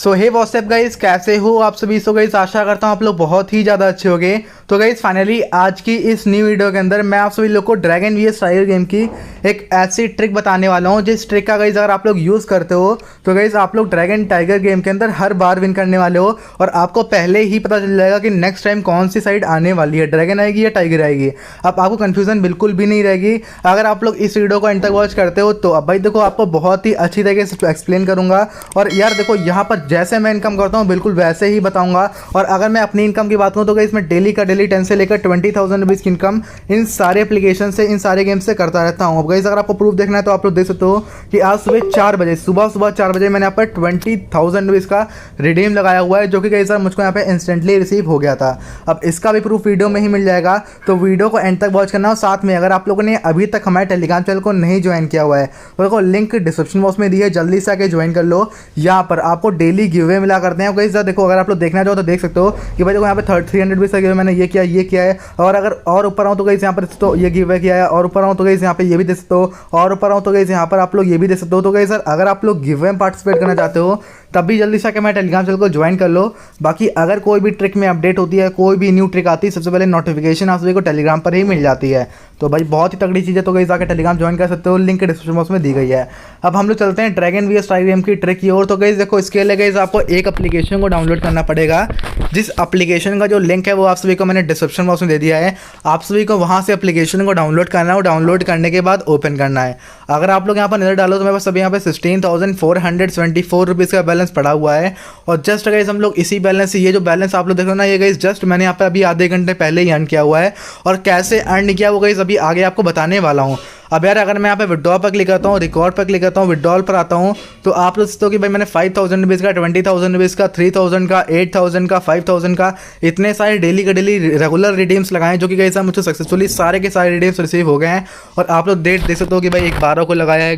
सो हे WhatsApp guys, कैसे हो आप सभी। सो गाइस आशा करता हूँ आप लोग बहुत ही ज़्यादा अच्छे होंगे। तो गाइस फाइनली आज की इस न्यू वीडियो के अंदर मैं आप सभी लोग को ड्रैगन वीएस टाइगर गेम की एक ऐसी ट्रिक बताने वाला हूँ जिस ट्रिक का गाइस अगर आप लोग यूज़ करते हो तो गाइस आप लोग ड्रैगन टाइगर गेम के अंदर हर बार विन करने वाले हो और आपको पहले ही पता चल जाएगा कि नेक्स्ट टाइम कौन सी साइड आने वाली है, ड्रैगन आएगी या टाइगर आएगी। अब आपको कन्फ्यूजन बिल्कुल भी नहीं रहेगी अगर आप लोग इस वीडियो को एंड तक वॉच करते हो। तो अब भाई देखो आपको बहुत ही अच्छी तरीके से एक्सप्लेन करूँगा और यार देखो यहाँ पर जैसे मैं इनकम करता हूँ बिल्कुल वैसे ही बताऊंगा। और अगर मैं अपनी इनकम की बात करूँ तो इसमें डेली का डेली 10 से लेकर 20,000 रुपीज़ की इनकम इन सारे एप्लीकेशन से, इन सारे गेम से करता रहता हूँ। अब गाइस अगर आपको प्रूफ देखना है तो आप लोग देख सकते हो कि आज सुबह 4 बजे मैंने यहाँ पर 20,000 रुपीज़ का रिडीम लगाया हुआ है, जो कि गाइस मुझको यहाँ पे इंस्टेंटली रिसीव हो गया था। अब इसका भी प्रूफ वीडियो में ही मिल जाएगा, तो वीडियो को एंड तक वॉच करना। और साथ में अगर आप लोगों ने अभी तक हमारे टेलीग्राम चैनल को नहीं ज्वाइन किया हुआ है तो देखो लिंक डिस्क्रिप्शन बॉक्स में दी है, जल्दी से आके ज्वाइन कर लो। यहाँ पर आपको डेली गिवे मिला करते हैं। गाइस देखो अगर आप लोग देखना चाहो तो देख सकते हो कि भाई देखो यहाँ पे 300 रुपीज़ का गिवे मैंने ये किया है। और अगर और ऊपर आऊँ तो गाइस यहाँ पर तो ये गिवे किया है, और ऊपर आऊँ तो गाइस यहाँ पे ये भी दे सकते हो, और ऊपर आऊँ तो गाइस यहाँ पर आप लोग ये भी दे सकते हो। तो गाइस अगर आप लोग गिवे में पार्टिसिपेट करना चाहते हो तब भी जल्दी से आके मैं टेलीग्राम चैनल को ज्वाइन कर लो। बाकी अगर कोई भी ट्रिक में अपडेट होती है, कोई भी न्यू ट्रिक आती है, सबसे पहले नोटिफिकेशन आप सभी को टेलीग्राम पर ही मिल जाती है। तो भाई बहुत ही तगड़ी चीज़ है, तो गाइस आके टेलीग्राम ज्वाइन कर सकते हो, लिंक डिस्क्रिप्शन बॉक्स में दी गई है। अब हम लोग चलते हैं ड्रैगन वीएस टाइगर गेम की ट्रिक की ओर। तो गाइस देखो इसके लिए गाइस आपको एक एप्लीकेशन को डाउनलोड करना पड़ेगा, जिस एप्लीकेशन का जो लिंक है वो आप सभी को मैंने डिस्क्रिप्शन बॉक्स में दे दिया है। आप सभी को वहाँ से एप्लीकेशन को डाउनलोड करना है और डाउनलोड करने के बाद ओपन करना है। अगर आप लोग यहाँ पर नजर डालो तो मेरे पास अभी यहाँ पे 16,474 रुपीज़ का बैलेंस पड़ा हुआ है। और जस्ट गाइस हम लोग इसी बैलेंस से, ये जो बैलेंस आप लोग देख रहे हो ना, ये गाइस जस्ट मैंने यहाँ पे अभी आधे घंटे पहले ही अर्न किया हुआ है। और कैसे अर्न किया वो गाइस अभी आगे आपको बताने वाला हूँ। अब यार अगर मैं यहाँ पे विड्रॉ पर क्लिक करता हूँ, रिकॉर्ड पर क्लिक करता हूँ, विड्रॉल पर आता हूँ, तो आप लोग सोचते हो कि भाई मैंने 5,000 रुपीज़ का, 20,000 रुपीज़ का, 3,000 का, 8,000 का, 5,000 का, इतने सारे डेली के डेली रेगुलर रिडीम्स लगाए, जो कि गाइस मुझे सक्सेसफुली सारे के सारे रिडीम्स रिसीव हो गए हैं। और आप लोग डेट देख सकते हो कि भाई एक 12 को लगाया है,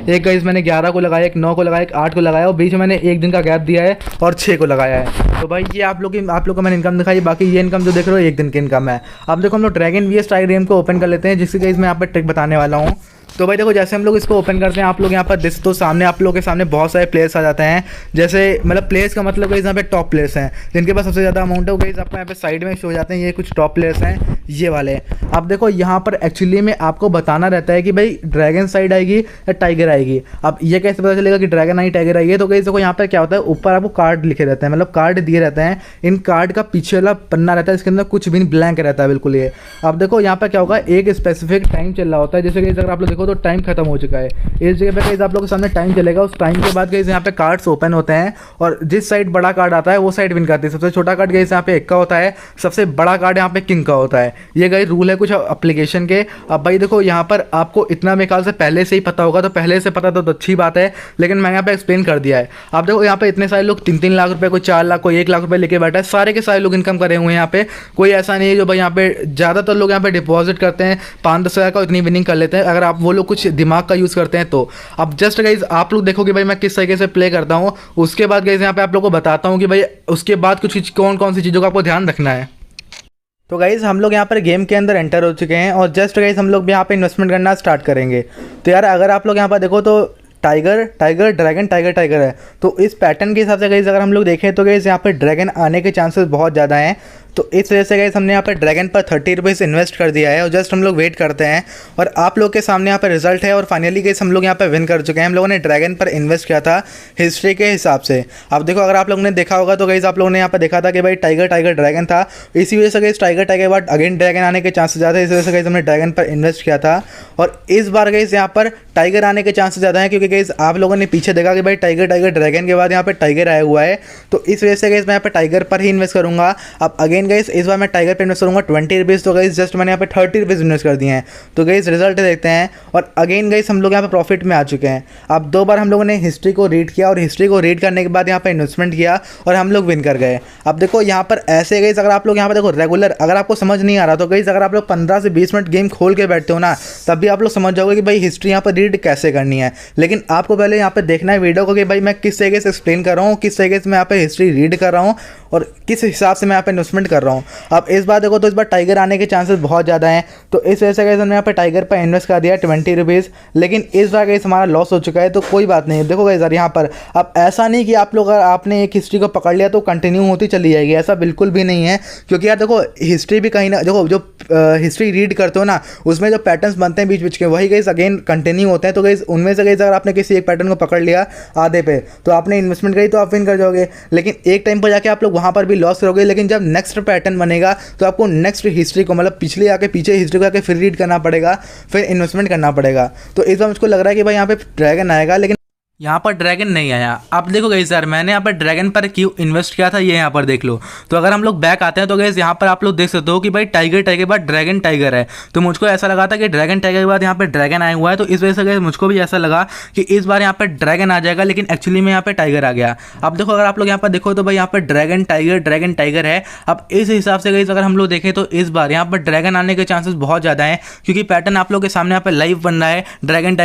एक गाइस मैंने 11 को लगाया, एक 9 को लगाया, एक 8 को लगाया, और बीच में मैंने एक दिन का गैप दिया है और 6 को लगाया है। तो भाई ये आप लोग को मैंने इनकम दिखाई। बाकी ये इनकम जो देख रहे हो एक दिन की इनकम है। अब देखो हम लोग ड्रैगन वीएस टाइगर गेम को ओपन कर लेते हैं, जिसकी गाइस मैं यहाँ पर ट्रिक बताने वाला हूँ। तो भाई देखो जैसे हम लोग इसको ओपन करते हैं, आप लोग यहाँ पर देख तो सामने आप लोगों के सामने बहुत सारे प्लेयर्स आ जाते हैं। जैसे मतलब प्लेयर्स का मतलब गाइस यहाँ पे टॉप प्लेयर्स हैं जिनके पास सबसे ज़्यादा अमाउंट है, गाइस आपको यहाँ पे साइड में शो हो जाते हैं। ये कुछ टॉप प्लेयर्स हैं ये वाले। अब देखो यहाँ पर एक्चुअली में आपको बताना रहता है कि भाई ड्रैगन साइड आएगी या टाइगर आएगी। अब ये कैसे पता चलेगा कि ड्रैगन आई टाइगर आई है? तो गाइस देखो यहाँ पर क्या होता है, ऊपर आपको कार्ड लिखे रहते हैं, मतलब कार्ड दिए रहते हैं। इन कार्ड का पीछे वाला पन्ना रहता है, इसके अंदर कुछ भी ब्लैंक रहता है बिल्कुल ये। अब देखो यहाँ पर क्या होगा, एक स्पेसिफिक टाइम चल रहा होता है। जैसे कि अगर आप लोग देखो तो टाइम खत्म हो चुका है, इस जगह पे गाइस आप लोगों के सामने टाइम चलेगा। उस टाइम के बाद गाइस यहाँ पे कार्ड्स ओपन होते हैं और जिस साइड बड़ा कार्ड आता है वो साइड विन करती है। सबसे छोटा कार्ड गाइस यहाँ पे 1 का होता है, सबसे बड़ा कार्ड यहाँ पे किंग का होता है। ये गाइस रूल है कुछ एप्लीकेशन के। अब भाई देखो यहाँ पर आपको इतना मेरे ख्याल से पहले से ही पता होगा, तो पहले से पता तो अच्छी बात है, लेकिन मैं यहाँ पे एक्सप्लेन कर दिया है। आप देखो यहाँ पे इतने सारे लोग 3-3 लाख रुपए, कोई 4 लाख, कोई 1 लाख रुपए लेके बैठा है। सारे के सारे लोग इनकम करे हुए हैं यहाँ पे। कोई ऐसा नहीं है जो भाई यहाँ पे ज़्यादातर लोग यहाँ पे डिपॉजिट करते हैं 5-10 हज़ार का, इतनी विनिंग कर लेते हैं। अगर आप वो लोग कुछ दिमाग का यूज़ करते हैं तो। अब जस्ट गाइज आप लोग देखो कि भाई मैं किस तरीके से प्ले करता हूँ, उसके बाद गाइज यहाँ पे आप लोग को बताता हूँ कि भाई उसके बाद कुछ कौन कौन सी चीज़ों का आपको ध्यान रखना है। तो गाइज़ हम लोग यहाँ पर गेम के अंदर एंटर हो चुके हैं और जस्ट गाइज हम लोग भी यहाँ पे इन्वेस्टमेंट करना स्टार्ट करेंगे। तो यार अगर आप लोग यहाँ पर देखो तो टाइगर ड्रैगन टाइगर है, तो इस पैटर्न के हिसाब से गाइस अगर हम लोग देखें तो गाइस यहाँ पर ड्रैगन आने के चांसेस बहुत ज़्यादा हैं। तो इस वजह से गाइस हमने यहाँ पर ड्रैगन पर 30 रुपीज़ इन्वेस्ट कर दिया है और जस्ट हम लोग वेट करते हैं। और आप लोग के सामने यहाँ पर रिजल्ट है और फाइनली गाइस हम लोग यहाँ पर विन कर चुके हैं। हम लोगों ने ड्रैगन पर इन्वेस्ट किया था हिस्ट्री के हिसाब से। अब देखो अगर आप लोगों ने देखा होगा तो गाइस आप लोगों ने यहाँ पर देखा था कि भाई टाइगर ड्रैगन था, इसी वजह से गाइस टाइगर के बाद अगेन ड्रैगन आने के चांसेस ज़्यादा है। इस वजह से गाइस हमने ड्रैगन पर इन्वेस्ट किया था और इस बार गाइस यहाँ पर टाइगर आने के चांसेस ज़्यादा हैं, क्योंकि गाइस आप लोगों ने पीछे देखा कि भाई टाइगर ड्रैगन के बाद यहाँ पे टाइगर आया हुआ है। तो इस वजह से गाइस मैं यहाँ पे टाइगर पर ही इन्वेस्ट करूँगा। अब अगेन गाइस इस बार मैं टाइगर पे इन्वेस्ट करूँगा 20 रुपीज़। तो गाइस जस्ट मैंने यहाँ पे 30 रुपीज़ इन्वेस्ट कर दिए हैं। तो गाइस रिजल्ट देखते हैं और अगेन गाइस हम लोग यहाँ पे प्रॉफिट में आ चुके हैं। अब 2 बार हम लोगों ने हिस्ट्री को रीड किया और हिस्ट्री को रीड करने के बाद यहाँ पे इन्वेस्टमेंट किया और हम लोग विन कर गए। अब देखो यहाँ पर ऐसे गाइस अगर आप लोग यहाँ पे देखो रेगुलर, अगर आपको समझ नहीं आ रहा तो गाइस अगर आप लोग 15 से 20 मिनट गेम खोल के बैठते हो ना, तब भी आप लोग समझ जाओगे कि भाई हिस्ट्री यहाँ पर रीड कैसे करनी है। लेकिन आपको पहले यहाँ पे देखना है वीडियो को कि भाई मैं किस तरीके से एक्सप्लेन कर रहा हूँ, किस तरीके से मैं यहाँ पे हिस्ट्री रीड कर रहा हूँ और किस हिसाब से मैं यहाँ पे इन्वेस्टमेंट कर रहा हूँ। अब इस बार देखो तो इस बार टाइगर आने के चांसेस बहुत ज़्यादा हैं, तो इस वजह से गाइस हमने यहाँ पे टाइगर पर इन्वेस्ट कर दिया 20 रुपीज़। लेकिन इस बार गाइस हमारा लॉस हो चुका है, तो कोई बात नहीं। देखो गाइस यार यहाँ पर अब ऐसा नहीं कि आप लोग अगर आपने एक हिस्ट्री को पकड़ लिया तो कंटिन्यू होती चली जाएगी, ऐसा बिल्कुल भी नहीं है। क्योंकि यार देखो हिस्ट्री भी कहीं ना, देखो जो हिस्ट्री रीड करते हो ना उसमें जो पैटर्न्स बनते हैं बीच बीच के वही गाइस अगेन कंटिन्यू होते हैं। तो गाइस उनमें से गाइस अगर आपने किसी एक पैटर्न को पकड़ लिया आधे पे तो आपने इन्वेस्टमेंट करी तो आप विन कर जाओगे, लेकिन एक टाइम पर जाके आप लोग वहाँ पर भी लॉस करोगे। लेकिन जब नेक्स्ट पैटर्न बनेगा तो आपको नेक्स्ट हिस्ट्री को मतलब पिछले आके पीछे हिस्ट्री को आके फिर रीड करना पड़ेगा, फिर इन्वेस्टमेंट करना पड़ेगा। तो इस बार मुझको लग रहा है कि भाई यहाँ पे ड्रैगन आएगा, लेकिन यहाँ पर ड्रैगन नहीं आया। अब देखो गाइस यार मैंने यहाँ पर ड्रैगन पर क्यों इन्वेस्ट किया था ये यहाँ पर देख लो। तो अगर हम लोग बैक आते हैं तो गाइस यहाँ पर आप लोग देख सकते हो कि भाई टाइगर के बाद ड्रैगन टाइगर है। तो मुझको ऐसा लगा था कि ड्रैगन टाइगर के बाद यहाँ पर ड्रैगन आया हुआ है, तो इस वजह से गाइस मुझको भी ऐसा लगा कि इस बार यहाँ पर ड्रैगन आ जाएगा, लेकिन एक्चुअली में यहाँ पर टाइगर आ गया। अब देखो अगर आप लोग यहाँ पर देखो तो भाई यहाँ पर ड्रैगन टाइगर है। अब इस हिसाब से गाइस अगर हम लोग देखें तो इस बार यहाँ पर ड्रैगन आने के चांसेस बहुत ज़्यादा हैं, क्योंकि पैटर्न आप लोग के सामने यहाँ पर लाइव बन रहा है। ड्रैगन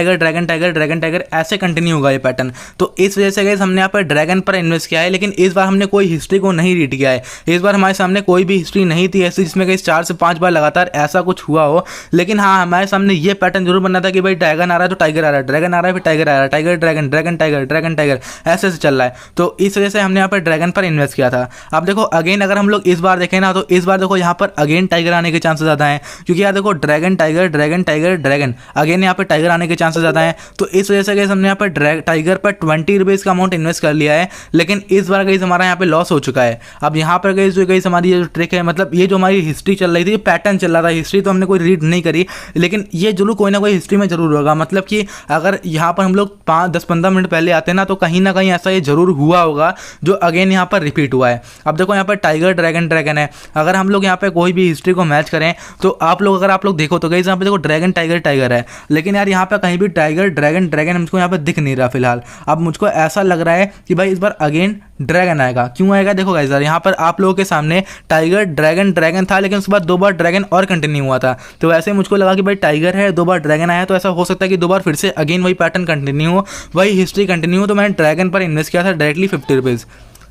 टाइगर ऐसे कंटिन्यू होगा ये पैटर्न। तो इस वजह से गाइस हमने यहाँ पर ड्रैगन पर इन्वेस्ट किया है, लेकिन इस बार हमने कोई हिस्ट्री को नहीं रीड किया है। इस बार हमारे सामने कोई भी हिस्ट्री नहीं थी ऐसी जिसमें गाइस 4 से 5 बार लगातार ऐसा कुछ हुआ हो। लेकिन हाँ हमारे सामने ये पैटर्न जरूर बनना था कि भाई ड्रैगन आ रहा है तो टाइगर आ रहा है, ड्रैगन आ रहा है फिर टाइगर आ रहा है, टाइगर ड्रैगन टाइगर ऐसे चल रहा है। तो इस वजह से हमने यहाँ पर ड्रैगन पर इन्वेस्ट किया था। अब देखो अगेन अगर हम लोग इस बार देखें ना तो इस बार देखो यहाँ पर अगेन टाइगर आने के चांसेस ज़्यादा हैं, क्योंकि यार देखो ड्रैगन अगेन यहाँ पर टाइगर आने के चांसेस ज़्यादा हैं। तो इस वजह से गाइस हमने यहाँ पर टाइगर पर 20 रुपीज़ का अमाउंट इन्वेस्ट कर लिया है, लेकिन इस बार गाइस हमारा यहाँ पे लॉस हो चुका है। अब यहाँ पर गाइस हमारी ये जो ट्रिक है, मतलब ये जो हमारी हिस्ट्री चल रही थी, पैटर्न चल रहा था, हिस्ट्री तो हमने कोई रीड नहीं करी, लेकिन ये जरूर कोई ना कोई हिस्ट्री में जरूर होगा। मतलब कि अगर यहाँ पर हम लोग 5-10-15 मिनट पहले आते हैं ना तो कहीं ना कहीं ऐसा ये जरूर हुआ होगा जो अगेन यहाँ पर रिपीट हुआ है। अब देखो यहाँ पर टाइगर ड्रैगन है। अगर हम लोग यहाँ पे कोई भी हिस्ट्री को मैच करें तो आप लोग देखो तो गाइस यहाँ पे देखो ड्रैगन टाइगर है, लेकिन यार यहाँ पे कहीं भी टाइगर ड्रैगन मुझको यहाँ पे दिख नहीं रहा फिलहाल। अब मुझको ऐसा लग रहा है कि भाई इस बार अगेन ड्रैगन आएगा। क्यों आएगा देखो गाइस यार यहाँ पर आप लोगों के सामने टाइगर ड्रैगन था, लेकिन उसके बाद 2 बार ड्रैगन और कंटिन्यू हुआ था। तो वैसे मुझको लगा कि भाई टाइगर है, 2 बार ड्रैगन आया, तो ऐसा हो सकता है कि 2 बार फिर से अगेन वही पैटर्न कंटिन्यू हो, वही हिस्ट्री कंटिन्यू हो। तो मैंने ड्रैगन पर इन्वेस्ट किया था डायरेक्टली 50 रुपीज़,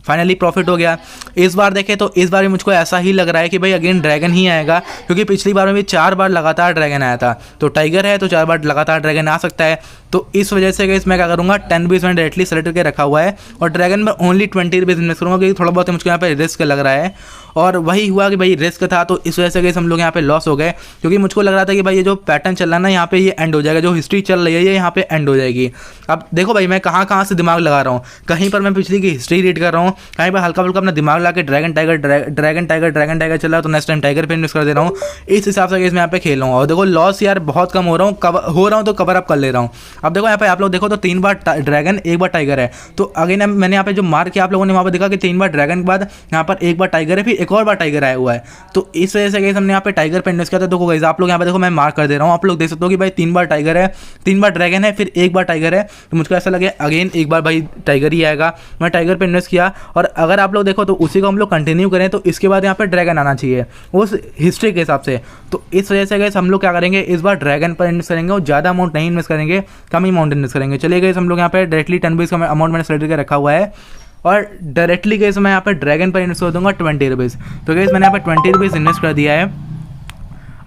फाइनली प्रॉफिट हो गया। इस बार देखें तो इस बार भी मुझको ऐसा ही लग रहा है कि भाई अगेन ड्रैगन ही आएगा, क्योंकि पिछली बार में भी 4 बार लगातार ड्रैगन आया था। तो टाइगर है तो 4 बार लगातार ड्रैगन आ सकता है। तो इस वजह से गाइस मैं क्या करूँगा 10 रुपीज़ मैंने डायरेक्टली सेलेक्ट करके रखा हुआ है, और ड्रैगन में ओनली 20 रुपीज़ इन्वेस्ट करूँगा, क्योंकि थोड़ा बहुत मुझको यहाँ पे रिस्क लग रहा है। और वही हुआ कि भाई रिस्क था, तो इस वजह से गाइस हम लोग यहाँ पे लॉस हो गए, क्योंकि मुझको लग रहा था कि भाई ये जो पैटर्न चल रहा है ना यहाँ पे ये एंड हो जाएगा, जो हिस्ट्री चल रही है ये यहाँ पे एंड हो जाएगी। अब देखो भाई मैं कहाँ से दिमाग लगा रहा हूँ, कहीं पर मैं पिछली की हिस्ट्री रीड कर रहा हूँ, कहीं पर हल्का फुल्का अपना दिमाग ला के ड्रैगन टाइगर चल रहा है तो नेक्स्ट टाइम टाइगर पे इन्वेस्ट कर दे रहा हूँ। इस हिसाब से गाइस मैं यहाँ पे खेल रहा हूँ, और देखो लॉस यार बहुत कम हो रहा हूँ, तो कवर अप कर ले रहा हूँ। अब देखो यहाँ पे आप लोग देखो तो 3 बार ड्रैगन 1 बार टाइगर है। तो अगेन मैंने यहाँ पे जो मार्क किया आप लोगों ने वहाँ पे देखा कि 3 बार ड्रैगन के बाद यहाँ पर 1 बार टाइगर है, फिर एक और बार टाइगर आया हुआ है। तो इस वजह से गाइस हमने यहाँ पे टाइगर पे इन्वेस्ट किया था। देखो गाइस आप लोग यहाँ पे देखो मैं मार्क कर दे रहा हूँ, आप लोग देख सकते हो कि भाई 3 बार टाइगर है, 3 बार ड्रैगन है, फिर 1 बार टाइगर है। तो मुझको ऐसा लगे अगेन 1 बार भाई टाइगर ही आएगा, मैं टाइगर पे इन्वेस्ट किया। और अगर आप लोग देखो तो उसी को हम लोग कंटिन्यू करें तो इसके बाद यहाँ पे ड्रैगन आना चाहिए उस हिस्ट्री के हिसाब से। तो इस वजह से गाइस हम लोग क्या करेंगे इस बार ड्रैगन पर इन्वेस्ट करेंगे, और ज़्यादा अमाउंट नहीं इन्वेस्ट करेंगे, कम ही अमाउंट इन्वेस्ट करेंगे। चलिए गाइस हम लोग यहाँ पे डायरेक्टली 10 रुपीज़ का अमाउंट मैंने सेलेक्ट करके रखा हुआ है, और डायरेक्टली गाइस मैं यहाँ पे ड्रैगन पर इन्वेस्ट कर दूंगा 20 रुपीज़। तो गाइस मैंने यहाँ पे 20 रुपीज़ इन्वेस्ट कर दिया है।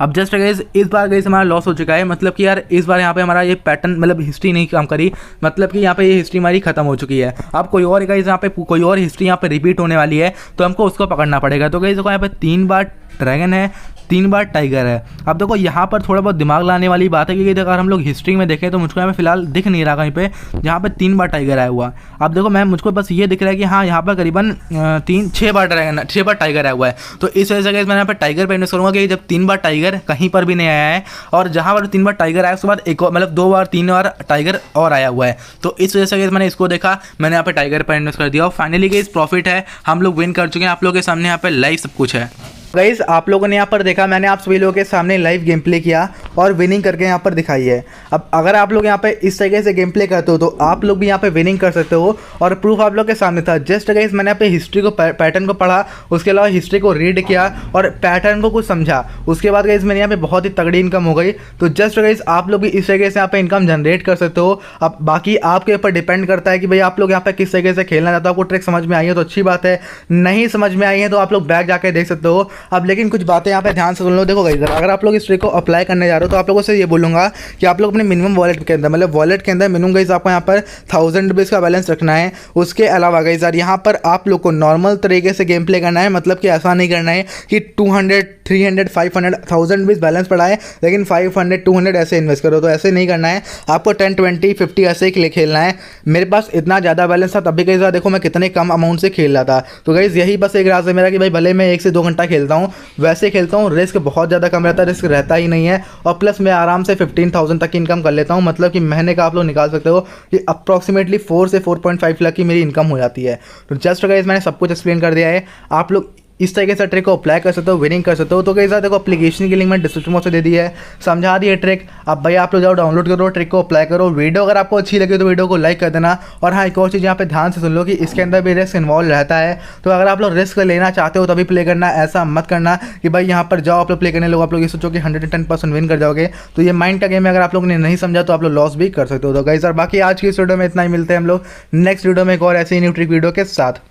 अब जस्ट गाइस इस बार गाइस हमारा लॉस हो चुका है, मतलब कि यार इस बार यहाँ पे हमारा ये पैटर्न मतलब हिस्ट्री नहीं काम करी, मतलब कि यहाँ पे ये हिस्ट्री हमारी खत्म हो चुकी है। अब कोई और गाइस यहाँ पे कोई और हिस्ट्री यहाँ पे रिपीट होने वाली है, तो हमको उसको पकड़ना पड़ेगा। तो गाइस देखो यहाँ पे 3 बार ड्रैगन है, 3 बार टाइगर है। अब देखो यहाँ पर थोड़ा बहुत दिमाग लाने वाली बात है, क्योंकि अगर हम लोग हिस्ट्री में देखें तो मुझको यहाँ पे फिलहाल दिख नहीं रहा कहीं पे जहाँ पे 3 बार टाइगर आया हुआ। अब देखो मुझको बस ये दिख रहा है कि हाँ यहाँ पर करीबन 6 बार टाइगर आया हुआ है। तो इस वजह से मैं यहाँ पे टाइगर पे इन्वेस्ट करूँगा, कि जब 3 बार टाइगर कहीं पर भी नहीं आया है, और जहाँ पर 3 बार टाइगर आया उसके बाद एक मतलब 2 बार 3 बार टाइगर और आया हुआ है। तो इस वजह से मैंने इसको देखा, मैंने यहाँ पे टाइगर पर इन्वेस्ट कर दिया, और फाइनली गाइस प्रॉफिट है, हम लोग विन कर चुके हैं। आप लोगों के सामने यहाँ पे लाइव सब कुछ है। गाइस आप लोगों ने यहाँ पर देखा, मैंने आप सभी लोगों के सामने लाइव गेम प्ले किया और विनिंग करके यहाँ पर दिखाई है। अब अगर आप लोग यहाँ पे इस तरीके से गेम प्ले करते हो तो आप लोग भी यहाँ पे विनिंग कर सकते हो, और प्रूफ आप लोग के सामने था। जस्ट गाइस मैंने यहाँ पे हिस्ट्री को पैटर्न को पढ़ा, उसके अलावा हिस्ट्री को रीड किया और पैटर्न को कुछ समझा, उसके बाद गाइस मैंने यहाँ पे बहुत ही तगड़ी इनकम हो गई। तो जस्ट गाइस आप लोग भी इस तरीके से यहाँ पे इनकम जनरेट कर सकते हो। अब बाकी आपके ऊपर डिपेंड करता है कि भाई आप लोग यहाँ पे किस तरीके से खेलना चाहते हो। आपको ट्रिक समझ में आई है तो अच्छी बात है, नहीं समझ में आई है तो आप लोग बैक जाके देख सकते हो। अब लेकिन कुछ बातें यहाँ पे ध्यान से सुन लो। देखो गाइस अगर आप लोग इस ट्रिक को अप्लाई करने जा रहे हो तो आप लोगों से ये बोलूँगा कि आप लोग अपने मिनिमम वॉलेट के अंदर, मतलब वॉलेट के अंदर मिनिमम गाइस आपको यहाँ पर 1000 रुपीज़ का बैलेंस रखना है। उसके अलावा गाइस यार यहाँ पर आप लोग को नॉर्मल तरीके से गेम प्ले करना है, मतलब कि ऐसा नहीं करना है कि 200 300 500 1000 रुपीज़ बैलेंस पड़ा है लेकिन 500 200 ऐसे इन्वेस्ट करो, तो ऐसे नहीं करना है। आपको 10 20 50 ऐसे ही खेलना है। मेरे पास इतना ज़्यादा बैलेंस था तब भी गाइस देखो मैं कितने कम अमाउंट से खेल रहा था। तो गाइस यही बस एक राज है मेरा कि भाई भले मैं 1 से 2 घंटा खेलता हूँ, वैसे खेलता हूँ, रिस्क बहुत ज़्यादा कम रहता है, रिस्क रहता ही नहीं है। और प्लस मैं आराम से 15,000 तक की इनकम कर लेता हूँ, मतलब कि महीने का आप लोग निकाल सकते हो कि अप्रॉक्सीमेटली 4 से 4.5 लाख की मेरी इनकम हो जाती है। तो जस्ट गाइस मैंने सब कुछ एक्सप्लेन कर दिया है, आप लोग इस तरीके से ट्रिक को अप्लाई कर सकते हो, विनिंग कर सकते हो। तो गाइस देखो एप्लीकेशन की लिंक मैंने डिस्क्रिप्शन बॉक्स में दे दी है, समझा दी है ट्रिक। अब भाई आप लोग जाओ डाउनलोड करो, ट्रिक को अप्लाई करो। वीडियो अगर आपको अच्छी लगी तो वीडियो को लाइक कर देना। और हाँ एक और चीज़ यहाँ पे ध्यान से सुन लो कि इसके अंदर भी रिस्क इन्वॉल्व रहता है, तो अगर आप लोग रिस्क लेना चाहते हो तभी प्ले करना, ऐसा मत करना कि भाई यहाँ पर जाओ आप लोग प्ले करने लोग आप लोग ये सोचो कि 110% विन कर जाओगे। तो ये माइंड का गेम है, अगर आप लोगों ने नहीं समझा तो आप लोग लॉस भी कर सकते हो। तो गाइस और बाकी आज की इस वीडियो में इतना ही, मिलते हैं हम लोग नेक्स्ट वीडियो में एक और ऐसी न्यू ट्रिक वीडियो के साथ।